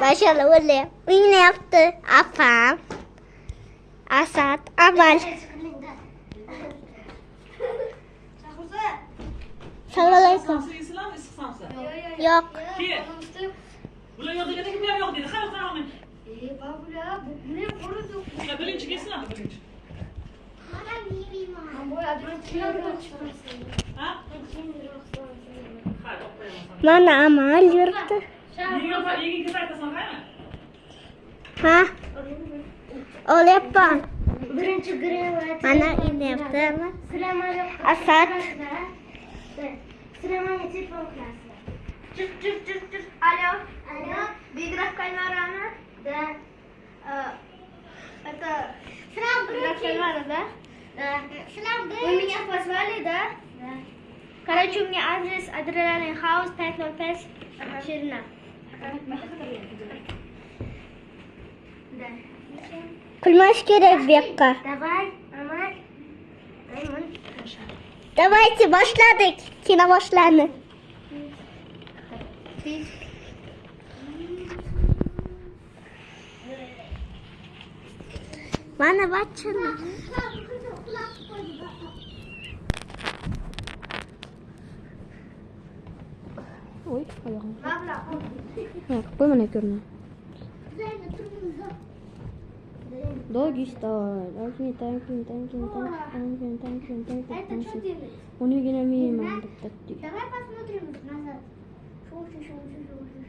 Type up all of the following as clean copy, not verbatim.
Başarılı. Yine yaptı. Afam. Asad. Amal. Selamünaleyküm. Yok. Bular yo'q deganda bular yo'q dedi. Qara qara men. Babular, bular ko'rdi. Birinchi kelsin, birinchi. Mana yeyman. Bu adron chiqarib chiqarsin. Ha? Mana Amal yuribdi. Yegin aytasan qaymi? Ha? Olyapman. Birinchi grenlat. Mana endi yaptı. Asad. Sinemaya telefon qilasizlar. Çık. Alo. Biograf Kalmarana. Да. Это Biograf Kalmara, да? Да. Вы меня позвали, да? Да. Короче, у меня адрес Адреналин Хаус 505 Ширина. Да. Kulmaş gerek bir dakika. Давай, Амар. Давайте başladık. Kino başlandı. Bana bakın. Oy, ayağım. Bak, bu bana görünüyor. Doggy style. Thank you. Это что делать? Он видно мимо. Давай посмотрим назад.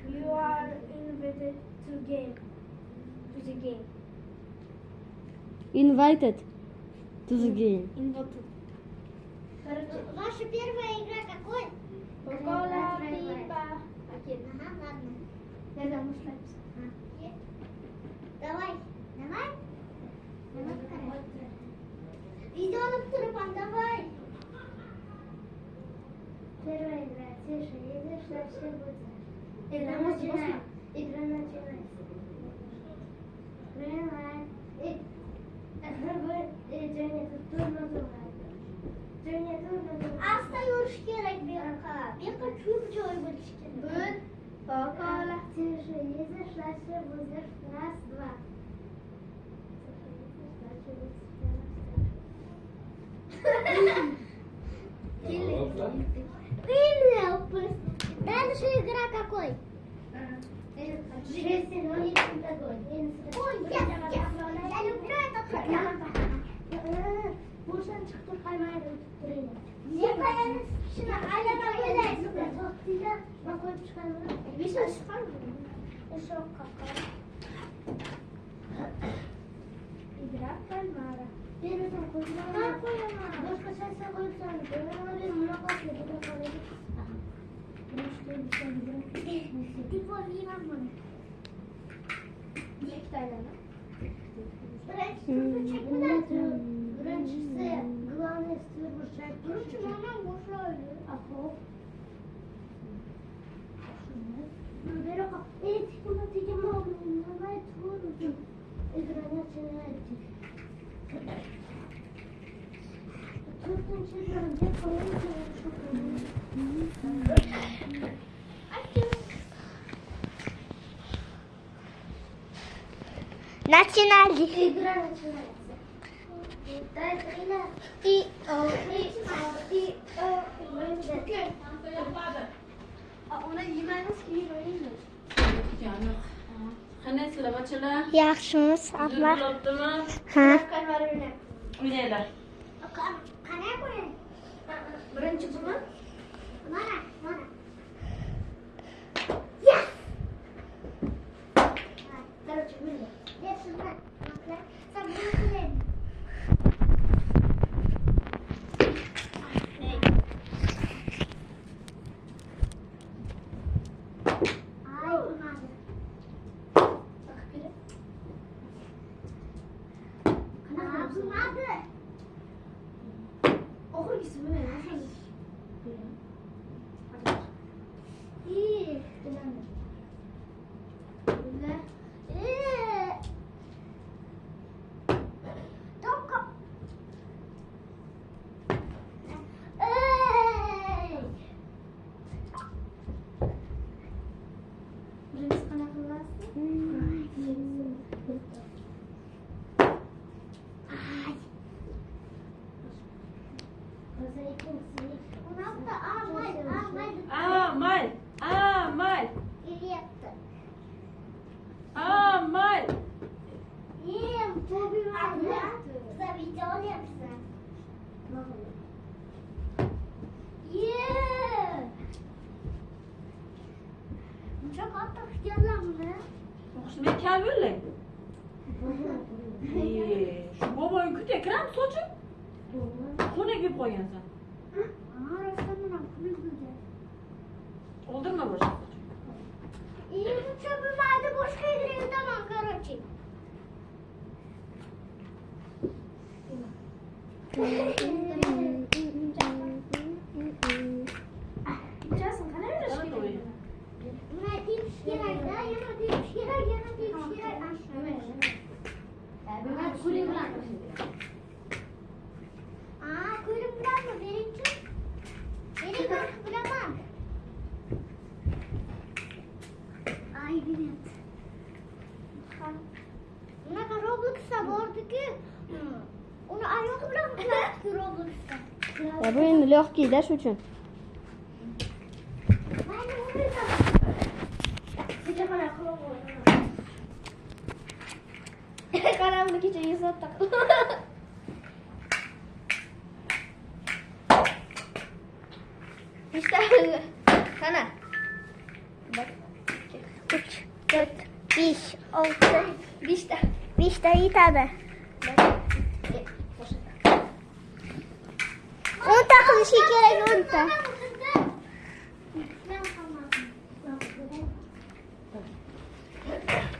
You are invited to game. To the game. Invited to the game. Invited. Ваша первая игра какой? Кока-кола, пиво. Окей. Ага, ладно. Тогда мы шлепся. Давай. Видео на давай. Первая игра. Тише, едешь, дальше будет. Игра начинается. Женя, тут трудно думать. Asta yurish kerak bu yoqqa. Bu yoqqa ko'p joy bo'lishi kerak. Koka-kola. Тише, едешь, дальше будет. Раз, два. Дальше игра какой? Ой, я люблю этот Buradan çıktı kaymayı da tutturuyor. Niye kayanın sıkışına aileden böyleyse? Soktuyla bak koyup çıkarmıyor. Bir şey çıkar mı? Çok kaka. İdrak kalmara. Birisi koyuyor. Ben koyamam. Başka şeyse koyup sana. Ben ona bir muna koyuyor. Bir de koyuyor. Tipo vina bunu. İki tane mi? Бранчисы, главное совершать. Короче, мама ушла. Ахо. Берега. Эти комнаты не могут. Давай твою. Игра начинается. Тут начинается. Где комната? Начинали. Игра начинается. Ona yemeniz ki böyle. Qanday sizlar bachchalar? Yaxshimiz, abla. Bo'libdimi? Ha. O'ynaylar. Qanday qo'ying? Birinchi buni. Mana. Yes. Короче, böyle. Hepsi ben. Sen bunu kullan. Amal. Amal. Amal. Şimdi kel böyle. Şu babayın kütüye krem soçu. Kone gibi koyan sen. Oldurma boş. İyi bu çöpü vardı boş kaydırıyor tamam Karaçi. Birazın kadar da şey oluyor. Buna dip şirayda yana dip şiray yana dip şiray aşağı. Buna kuyruk bırakmış. Kuyruk bırakma Berikçi. Berik bırakma. Ay bilmiyorum. Buna kan Roblox'a bordaki. Onu ayrı bırakmışlar Roblox'a. Ya bu endi lehki de şu için. Karanlık için yüzüne takıl. İşte sana. Bak. 3, 4, 5, 6, 5 de. 5 de iyi tabi. 10 takıl şey gerek 10 da.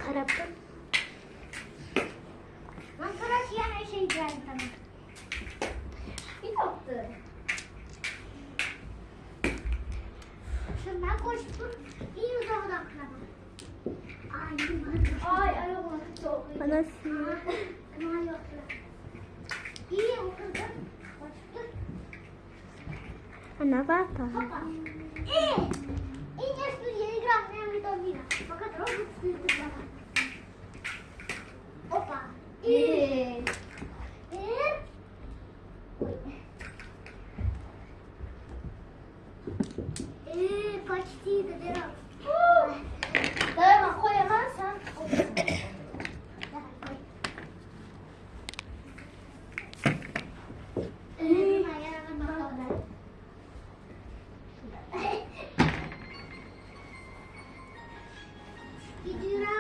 Karaptım. Ben karaş yana şey geldi tamam. Bir doktor. Şundan koştum. İyi uzakladım. Ay ayağım çok. Anası. İyi okudum. Koştum. Ana baba. Papa. İyi bir yeri gram ne vitamina. Fakat Robux sürdü bana. Opa. İyi. Paçtiyi de derim. Dayanma koyamazsan. Gidiyor